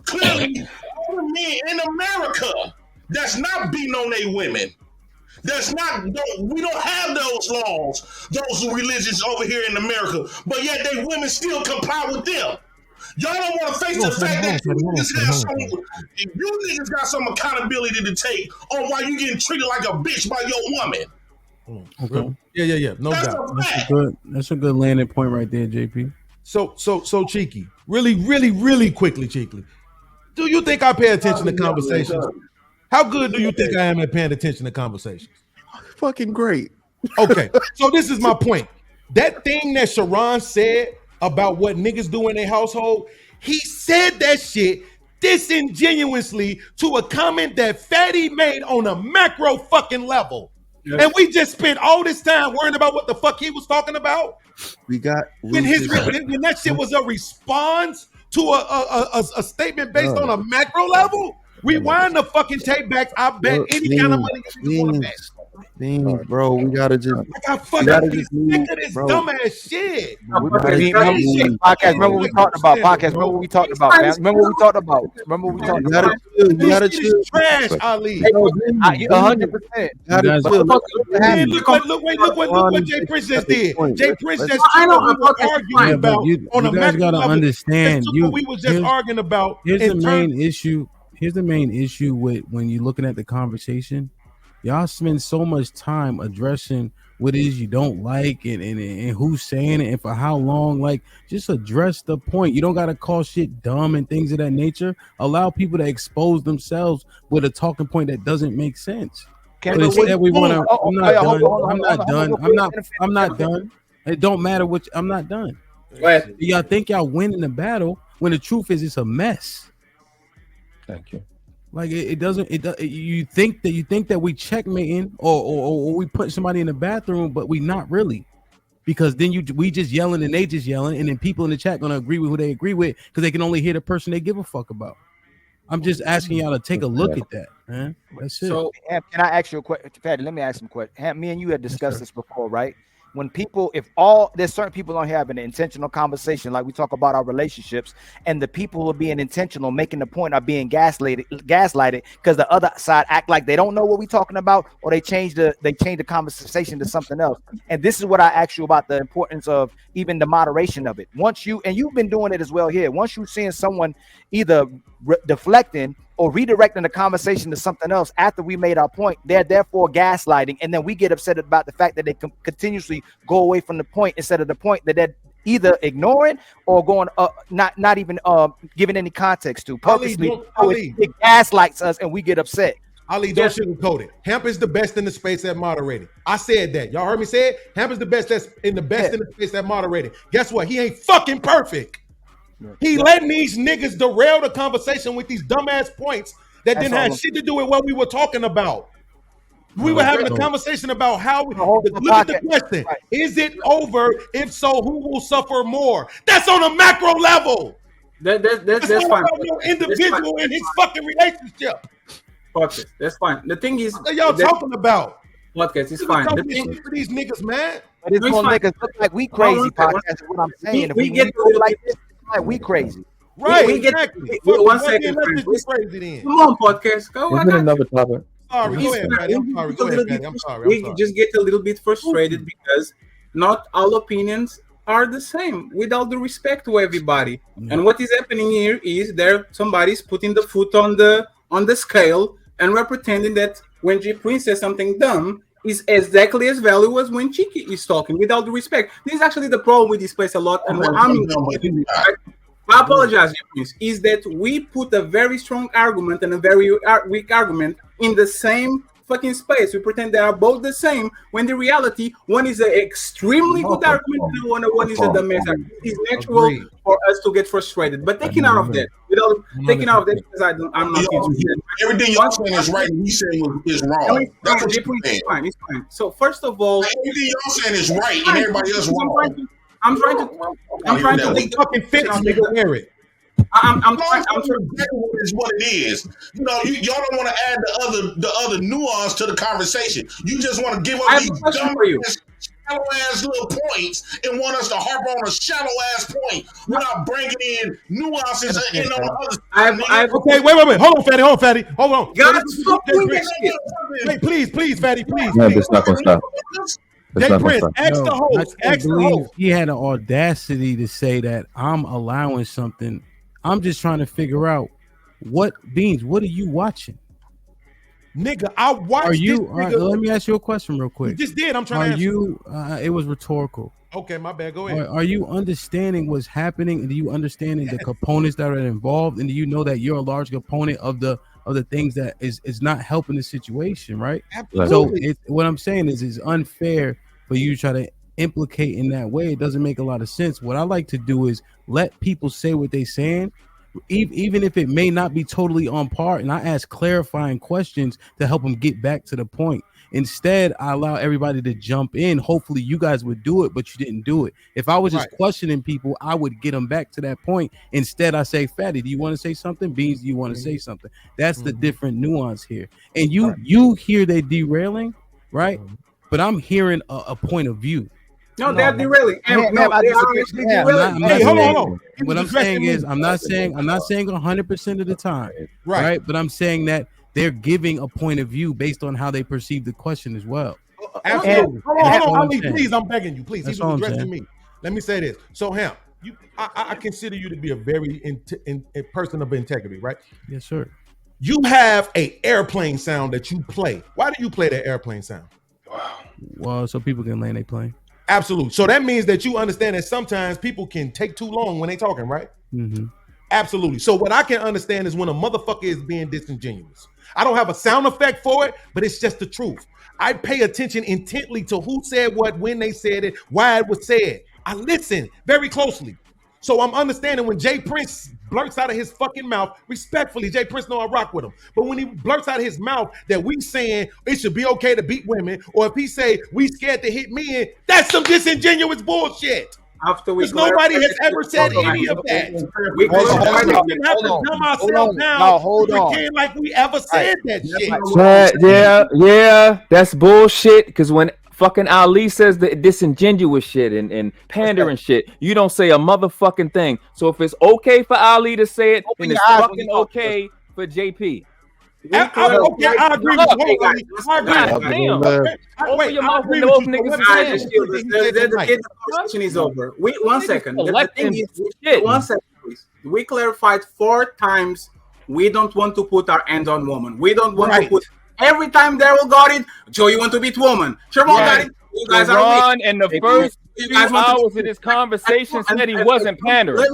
Clearly, other men in America that's not beating on their women. We don't have those laws, those religions over here in America, but yet they women still comply with them. Y'all don't want to face the fact that you niggas got some accountability to take on why you getting treated like a bitch by your woman. Okay. Yeah. No doubt. That's a good landing point right there, JP. So Cheeky, really quickly, Cheeky. Do you think I pay attention to conversations? How good do you think I am at paying attention to conversations? Fucking great. Okay, so this is my point. That thing that Sharon said about what niggas do in their household, he said that shit disingenuously to a comment that Fatty made on a macro fucking level. Yes. And we just spent all this time worrying about what the fuck he was talking about. When that shit was a response to a statement based on a macro level. Rewind the fucking tape back. I bet any kind of money you want to bet. Bro, we gotta just. I fucking sick of this dumbass shit. Podcast. Remember what we talked about. Podcast. Remember what we talked about. Man. Remember what we talked about. Remember what we talked about. You gotta chill. Trash, Ali. 100%. Look what Jay Prince just did. Jay Prince just arguing about on a guys gotta understand. We was just arguing about. Here's the main issue with when you're looking at the conversation. Y'all spend so much time addressing what it is you don't like and who's saying it and for how long. Like, just address the point. You don't gotta call shit dumb and things of that nature. Allow people to expose themselves with a talking point that doesn't make sense. But instead we want to. I'm not done. It don't matter what. I'm not done. Y'all think y'all winning the battle when the truth is it's a mess. Thank you. Like it doesn't. You think that we checkmating or we put somebody in the bathroom, but we not really, because then we just yelling and they just yelling, and then people in the chat gonna agree with who they agree with because they can only hear the person they give a fuck about. I'm just asking y'all to take a look at that, man. That's it. So, can I ask you a question, Fatty? Let me ask some questions. Me and you had discussed this before, right? When people, there's certain people on here having an intentional conversation, like we talk about our relationships, and the people who are being intentional, making the point, are being gaslighted because the other side act like they don't know what we're talking about, or they change the conversation to something else. And this is what I asked you about the importance of even the moderation of it. You've been doing it as well here. Once you're seeing someone either deflecting or redirecting the conversation to something else after we made our point, they're therefore gaslighting, and then we get upset about the fact that they continuously go away from the point instead of the point that they're either ignoring or going not even giving any context to. Purposely, it gaslights us and we get upset. Ali, don't sugarcoat it. Hemp is the best in the space at moderating. I said that. Y'all heard me say it? Hemp is the best in the space at moderating. Guess what? He ain't fucking perfect. He letting these niggas derail the conversation with these dumbass points that didn't have shit to do with what we were talking about. We were having a conversation about how we look at the question. Right. Is it over? If so, who will suffer more? That's on a macro level. That's fine. No individual in his fucking relationship. Podcast. That's fine. The thing is, what are y'all talking about? Podcast is fine. The thing for these niggas, man. But it's gonna make us look like we crazy. Podcast is what I'm saying. We get like this, like we crazy. Right. We get exactly. 1 second. Crazy then. Come on, podcast. Go. Another topic. Sorry, go ahead, Patty. I'm sorry. We just get a little bit frustrated because not all opinions are the same. With all the respect to everybody, and what is happening here is somebody's putting the foot on the scale, and we're pretending that when J Prince says something dumb is exactly as valuable as when Cheeky is talking. With all the respect, this is actually the problem with this place a lot, and I apologize, Prince, is that we put a very strong argument and a very weak argument in the same fucking space. We pretend they are both the same, when the reality, one is an extremely good argument and one is a dumbass argument. It's natural for us to get frustrated. But taking out of that, because I'm not interested. Everything you're saying is right and he's saying is wrong. That's what you're saying. It's fine. So first of all, everything you're saying is right and everybody else wrong. I'm trying to think fucking fits, nigga, wear it. I'm trying is what it is. You know, y'all don't want to add the other nuance to the conversation. You just want to give up these dumb shallow ass little points and want us to harp on a shallow ass point without bringing in nuances and on the other. Okay, wait. Hold on, Fatty. Hold on. God, stop doing that shit. Wait, please, Fatty, please. No, that's not gonna stop. Jay Prince, ask the host. He had an audacity to say that I'm allowing something. I'm just trying to figure out what are you watching? Nigga, I watched let me ask you a question real quick. You just did. I'm trying to answer. You it was rhetorical. Okay, my bad. Go ahead. Are you understanding what's happening? And do you understand the components that are involved? And do you know that you're a large component of the things that is not helping the situation, right? Absolutely. So what I'm saying is it's unfair for you to try to implicate in that way. It doesn't make a lot of sense. What I like to do is let people say what they're saying, even if it may not be totally on par, and I ask clarifying questions to help them get back to the point. Instead, I allow everybody to jump in. Hopefully you guys would do it, but you didn't do it. If I was just questioning people, I would get them back to that point. Instead, I say, Fatty, do you want to say something? Beans, do you want to say something? That's the different nuance here. And you hear they derailing, right? But I'm hearing a point of view. No, they're derailing. Hold on. What I'm saying is, I'm not saying 100% of the time, right? But I'm saying that they're giving a point of view based on how they perceive the question as well. Absolutely. Hold on, Ali, please. I'm begging you, please. He's addressing me. Let me say this. So, Ham, I consider you to be a very person of integrity, right? Yes, sir. You have a airplane sound that you play. Why do you play that airplane sound? Well, so people can land their plane. Absolutely. So that means that you understand that sometimes people can take too long when they talking, right? Mm-hmm. Absolutely. So what I can understand is when a motherfucker is being disingenuous. I don't have a sound effect for it, but it's just the truth. I pay attention intently to who said what, when they said it, why it was said. I listen very closely. So I'm understanding when Jay Prince blurts out of his fucking mouth, respectfully, Jay Prince know I rock with him. But when he blurts out of his mouth that we saying it should be okay to beat women, or if he say we scared to hit men, that's some disingenuous bullshit. Because nobody has ever said any of that. We didn't have to dumb ourselves down. Hold on. Pretend like we ever said that shit. Yeah, that's bullshit. Because when fucking Ali says the disingenuous shit and pandering shit, you don't say a motherfucking thing. So if it's okay for Ali to say it, then it's fucking okay for JP. I agree with you. Open your mouth when those niggas are saying. The conversation is over. Wait 1 second. The thing is, 1 second, please. We clarified 4 times. We don't want to put our hand on woman. We don't want to put. Every time Daryl got it, Joe, you want to beat woman. Sherman got it. You guys are weak. And the first 2 hours of this conversation said he wasn't pandering.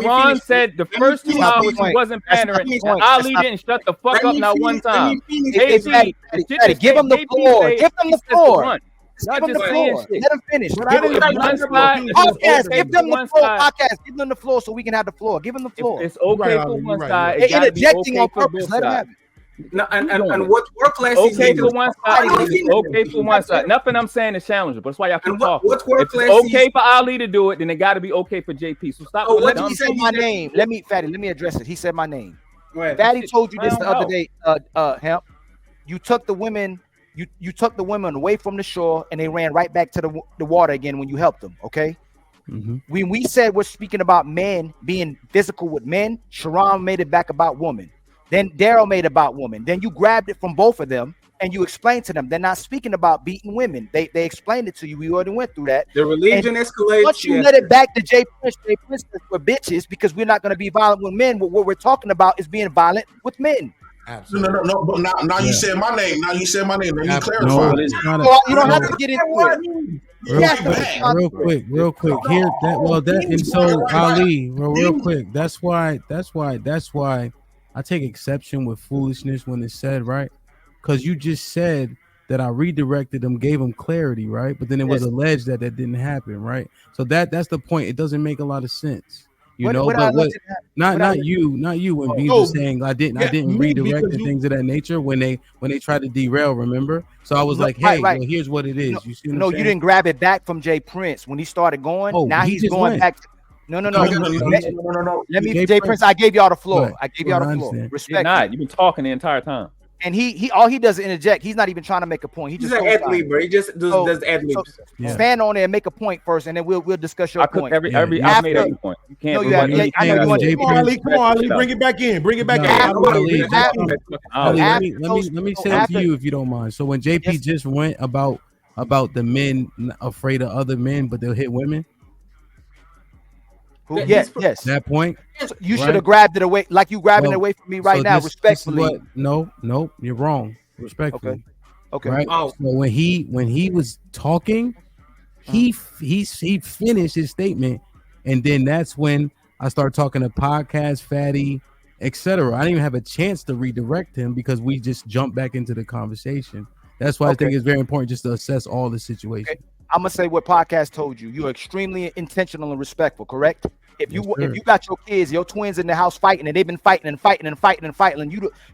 Ron said the first 2 hours he wasn't pandering. And Ali didn't shut the fuck up not one time. Give him the floor. Give him the floor. Give them the floor. Let them finish. Podcast, give them the floor. Podcast, give them the floor so we can have the floor. Give them the floor. It's okay for one side. They're interjecting on purpose. Let them have it. No, and what workplace is okay for one side? Okay for one side. Nothing I'm saying is challengeable. That's why y'all keep talking. What workplace? If it's okay for Ali to do it, then it got to be okay for JP. So stop. Let me say my name. Let me address it. He said my name. Fatty told you this the other day. Hemp. You took the women. You took the women away from the shore, and they ran right back to the water again when you helped them. Okay. Mm-hmm. When we said we're speaking about men being physical with men, Sharon made it back about women. Then Daryl made about women. Then you grabbed it from both of them and you explained to them they're not speaking about beating women. They explained it to you. We already went through that. The religion escalates. Once you let it back to Jay Prince says we're bitches because we're not going to be violent with men. What we're talking about is being violent with men. Absolutely. No. But now you said my name. Now you said my name. Now you clarify. No, you don't have to get into it. Real quick. Here and so Ali, real quick. That's why I take exception with foolishness when it's said, right? Because you just said that I redirected them, gave them clarity, right? But then it was alleged that didn't happen, right? So that's the point. It doesn't make a lot of sense, not you when B was saying I didn't redirect and things of that nature when they tried to derail. Remember? So I was like, hey, well, here's what it is. No, you see? You didn't grab it back from Jay Prince when he started going. Now he's going back. No. Let me, Jay Prince. I gave y'all the floor. Respect. You've been talking the entire time. And he all he does is interject. He's not even trying to make a point. He's an ad-lib, bro. He just does ad-libs. Stand on there and make a point first, and then we'll discuss your point. I made every point. You can't. I know you want to. Come on, Ali, bring it back in. Bring it back in. Let me say it to you if you don't mind. So when JP just went about the men afraid of other men, but they'll hit women. Yes. That point. You should have grabbed it away, like you grabbing it away from me right now. Respectfully. No, you're wrong. Respectfully. Okay. Right. So when he was talking, he finished his statement, and then that's when I started talking to Podcast, Fatty, etc. I didn't even have a chance to redirect him because we just jumped back into the conversation. That's why I think it's very important just to assess all the situation. Okay. I'm gonna say what Podcast told you. You're extremely intentional and respectful, correct? If you got your kids, your twins in the house fighting, and they've been fighting, and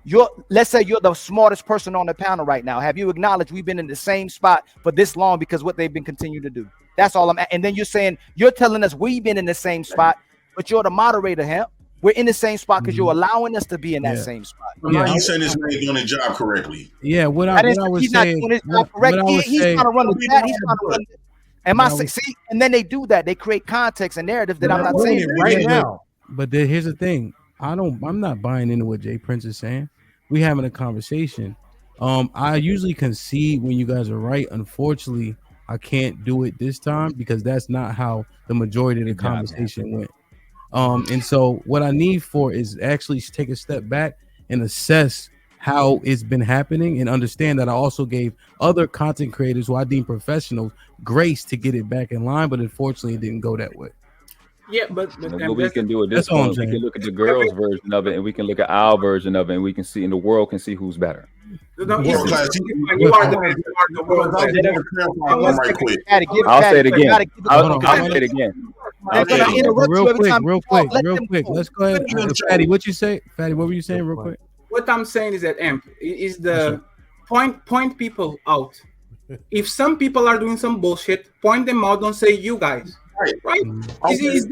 you're let's say you're the smartest person on the panel right now. Have you acknowledged we've been in the same spot for this long because what they've been continuing to do? That's all and then you're telling us we've been in the same spot, but you're the moderator, Hemp. We're in the same spot because you're allowing us to be in that same spot. Now you saying this man doing his job correctly. Yeah, what I was saying. He's trying to run the chat. He's trying to run it. See, and then they do that. They create context and narrative that I'm not saying right now. But here's the thing. I'm not buying into what Jay Prince is saying. We having a conversation. I usually concede when you guys are right. Unfortunately, I can't do it this time because that's not how the majority of the conversation went. And so what I need for is actually take a step back and assess how it's been happening and understand that I also gave other content creators who I deem professionals grace to get it back in line, but unfortunately it didn't go that way. Yeah, but what we can do at this point, we can look at the girls' version of it and we can look at our version of it and we can see, and the world can see who's better. You are the best. I'll say it again. I'll say it again. Real quick. Let's go ahead. Fatty, what you say? Fatty, what were you saying real quick? What I'm saying is that is the point people out. If some people are doing some bullshit, point them out. Don't say you guys. Right? Is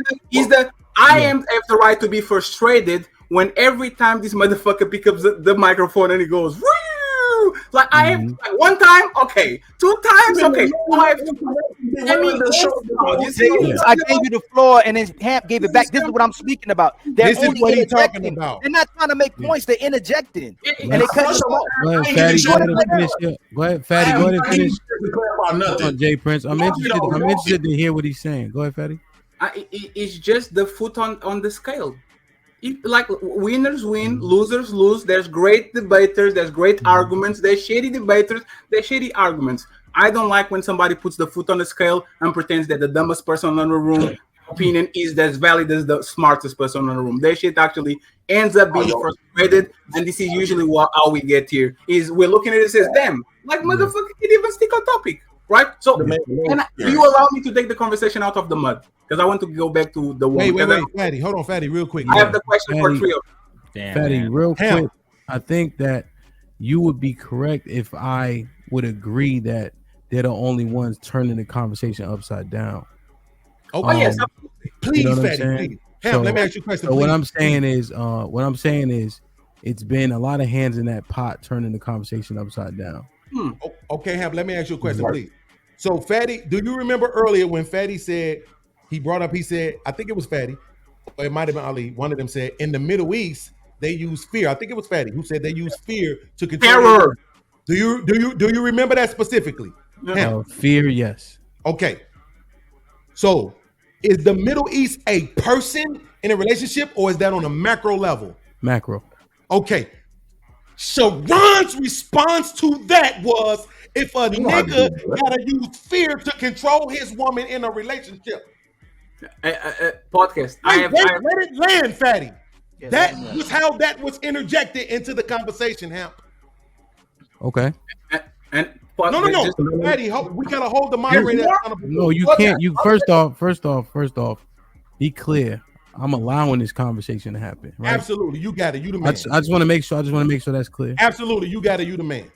the I have the right to be frustrated when every time this motherfucker picks up the microphone and he goes, woo! Like I have one time, okay, 2 times, okay. I gave you the floor and then Hamp gave it back. This is what I'm speaking about. This is what he's talking about. They're not trying to make points, they're interjecting. And they cut us off. Go ahead, Fatty. Go ahead and finish. Jay Prince. I'm interested to hear what he's saying. Go ahead, Fatty. It's just the foot on the scale. Like winners win, losers lose. There's great debaters, there's great arguments, there's shady debaters, there's shady arguments. I don't like when somebody puts the foot on the scale and pretends that the dumbest person in the room opinion is as valid as the smartest person in the room. Their shit actually ends up being frustrated, and this is usually how we get here. Is we're looking at it as them. Like motherfucker, can't even stick on topic. right? So, do you allow me to take the conversation out of the mud? Because I want to go back to the woman. Wait, Fatty, hold on, Fatty, real quick. I have the question for three of them. Fatty, real quick, I think that you would be correct if I would agree that they're the only ones turning the conversation upside down. Oh yes, please, you know Fatty, please. Ham, let me ask you a question. So what I'm saying is, it's been a lot of hands in that pot turning the conversation upside down. Okay, Ham, let me ask you a question, please. So, Fatty, do you remember earlier when Fatty said, he said, I think it was Fatty, or it might have been Ali, one of them said, in the Middle East, they use fear. I think it was Fatty who said they use fear to control terror. Do you remember that specifically? Fear, yes. Okay. So, is the Middle East a person in a relationship, or is that on a macro level? Macro. Okay. Sharon's response to that was, if a nigga gotta use fear to control his woman in a relationship. Podcast. Let it land, Fatty. Yeah, that was how that was interjected into the conversation, Hamp. Okay. No. Fatty, we gotta hold the moderator accountable. No, you can't. You first off, be clear. I'm allowing this conversation to happen. Right? Absolutely, you got it. You the man. I just want to make sure. that's clear. Absolutely, you got it. You the man.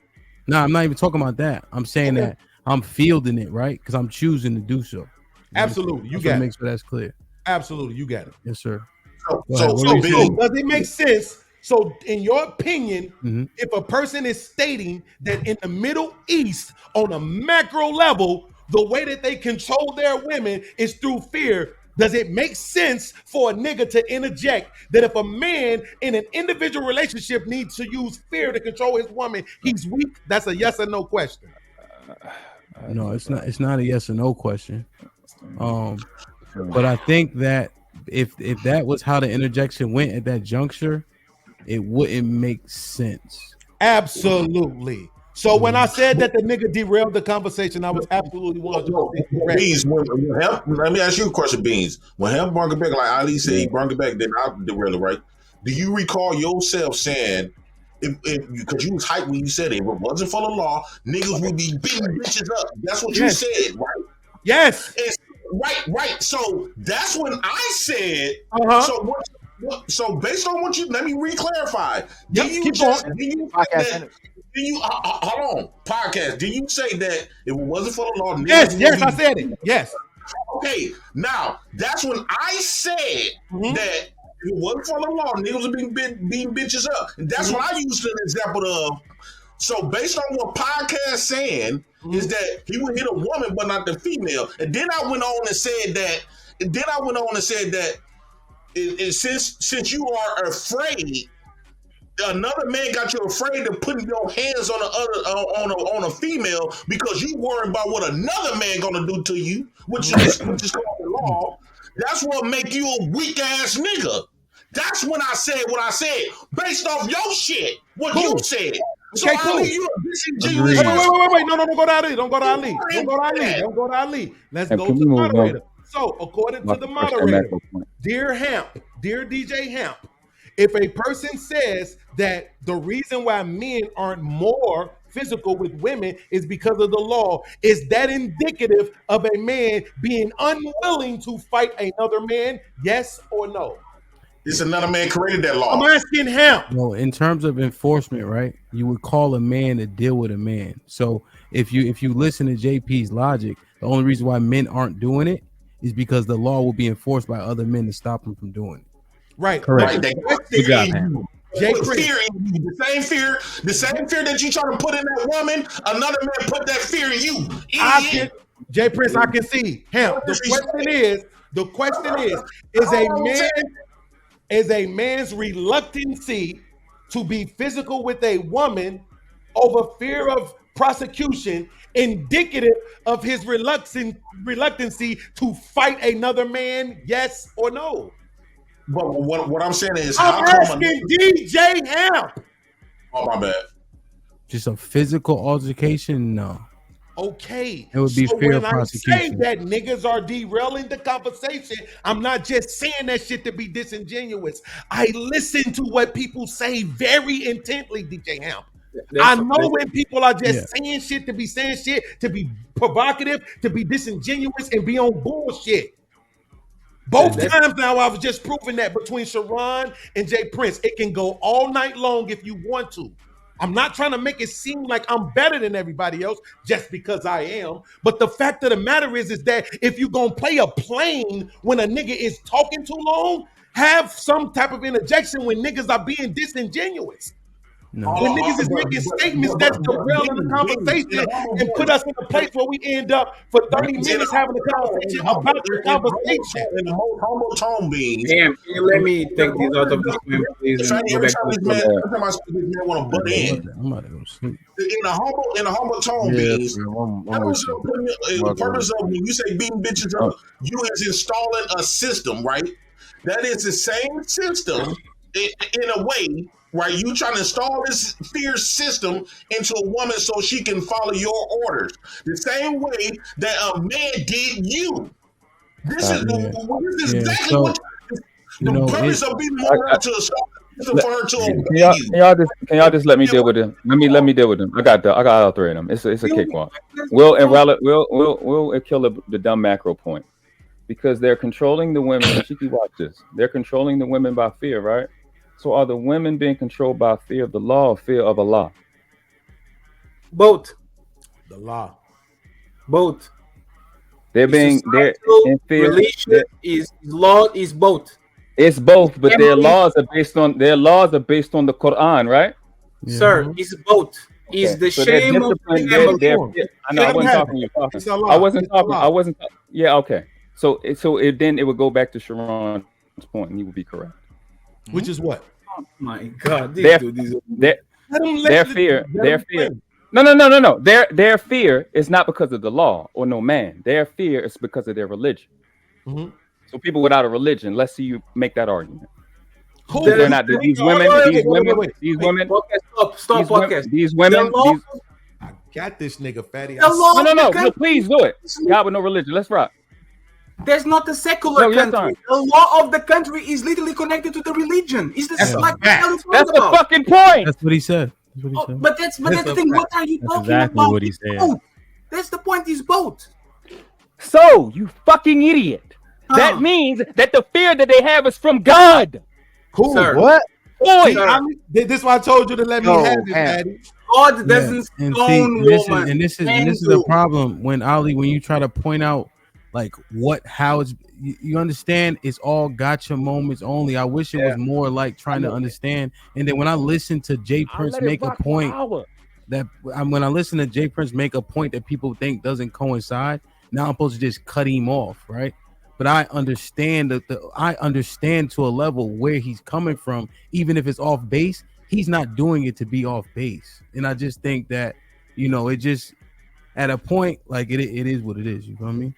No, I'm not even talking about that. I'm saying that I'm fielding it, right? Because I'm choosing to do so. Absolutely, you got it. Make sure that's clear. Absolutely, you got it. Yes, sir. So does it make sense? So, in your opinion, if a person is stating that in the Middle East, on a macro level, the way that they control their women is through fear, does it make sense for a nigga to interject that if a man in an individual relationship needs to use fear to control his woman, he's weak? That's a yes or no question. No, it's not. It's not a yes or no question. But I think that if that was how the interjection went at that juncture, it wouldn't make sense. Absolutely. So when I said that the nigga derailed the conversation, I was absolutely 100%. Beans, let me ask you a question, Beans. When him brought it back, like Ali said, he brought it back, then I derailed it, right? Do you recall yourself saying, because you was hyped when you said it, if it wasn't for the law, niggas would be beating bitches up. That's what you said, right? Yes. Right. So that's when I said, so based on what you, let me re-clarify. Hold on, podcast. Did you say that if it wasn't for the law? Yes, I said it. Yes. Okay, now that's when I said that if it wasn't for the law, niggas would be beating bitches up. And that's what I used an example of. So based on what podcast saying is that he would hit a woman but not the female. And then I went on and said that since you are afraid, another man got you afraid of putting your hands on on a female because you worried about what another man gonna do to you, which is called the law. That's what make you a weak ass nigga. That's when I said what I said based off your shit. What you said. So okay, cool. Ali, you a disingenuous. Wait. No, don't go to Ali. Don't go to Ali. Let's go to the moderator. So, according to the moderator, dear DJ Hamp, if a person says that the reason why men aren't more physical with women is because of the law, is that indicative of a man being unwilling to fight another man? Yes or no? It's another man created that law. I'm asking him. No, in terms of enforcement, right? You would call a man to deal with a man. So if you listen to JP's logic, the only reason why men aren't doing it is because the law will be enforced by other men to stop them from doing it. Right. Correct. Good job, man. The same fear that you try to put in that woman, another man put that fear in you. Jay Prince, I can see him. The question is a man's reluctancy to be physical with a woman over fear of prosecution indicative of his reluctancy to fight another man? Yes or no? But what I'm saying is, I'm asking DJ Hamp. Oh, my bad. Just a physical altercation? No. Okay. It would be fair prosecution. I say that niggas are derailing the conversation, I'm not just saying that shit to be disingenuous. I listen to what people say very intently, DJ Hamp. I know when people are just saying shit to be saying shit, to be provocative, to be disingenuous, and be on bullshit. Both times now, I was just proving that between Sharon and Jay Prince, it can go all night long if you want to. I'm not trying to make it seem like I'm better than everybody else just because I am. But the fact of the matter is that if you're going to play a plane when a nigga is talking too long, have some type of interjection when niggas are being disingenuous. No. When niggas is making statements that's derailing the conversation and put us in a place where we end up for 30 minutes having a conversation about the conversation. In the most humble tone beings. Damn, can you let me take these out of this man, please? Every time this man want to butt in. I'm about to go sleep. In a humble tone beings. The purpose of when you say beating bitches up, you is installing a system, right? That is the same system in a way. Right, you trying to install this fear system into a woman so she can follow your orders the same way that a man did you. This is exactly what the purpose of being more to a system for her to. Can y'all just let me deal with them? Let me deal with them. I got all three of them. It's a cakewalk. We'll kill the dumb macro point because they're controlling the women. Shiki, watch this. They're controlling the women by fear, right? So are the women being controlled by fear of the law or fear of Allah? Both. The law. Both. They're in fear. Religion is law is both. It's both, but their laws are based on the Quran, right? Yeah. Sir, it's both. It's the shame of I know I wasn't talking. You're talking. I wasn't talking. Yeah, okay. So then it would go back to Sharon's point, and he would be correct. Which is what? Oh my God! Their fear. No. Their fear is not because of the law or no man. Their fear is because of their religion. Mm-hmm. So people without a religion, let's see you make that argument. Cool. They're not these women. These women. Stop podcast. These women. I got this nigga, fatty. No, please do it. God with no religion. Let's rock. There's not a secular country. The law of the country is literally connected to the religion. Is this like that's the fucking point? That's what he said. But that's the thing. What are you talking about? What he said. That's the point. Is both. So you fucking idiot. That means that the fear that they have is from God. Cool. Sir. What? Boy, this is why I told you to let me have it, Daddy. God doesn't stone woman. And this is the problem when you try to point out like how it's you understand it's all gotcha moments only. I wish it was more like trying to understand. And then when I listen to Jay Prince make a point that people think doesn't coincide, now I'm supposed to just cut him off, right? But I understand I understand to a level where he's coming from, even if it's off base. He's not doing it to be off base, and I just think that it just at a point like it is what it is. You feel me?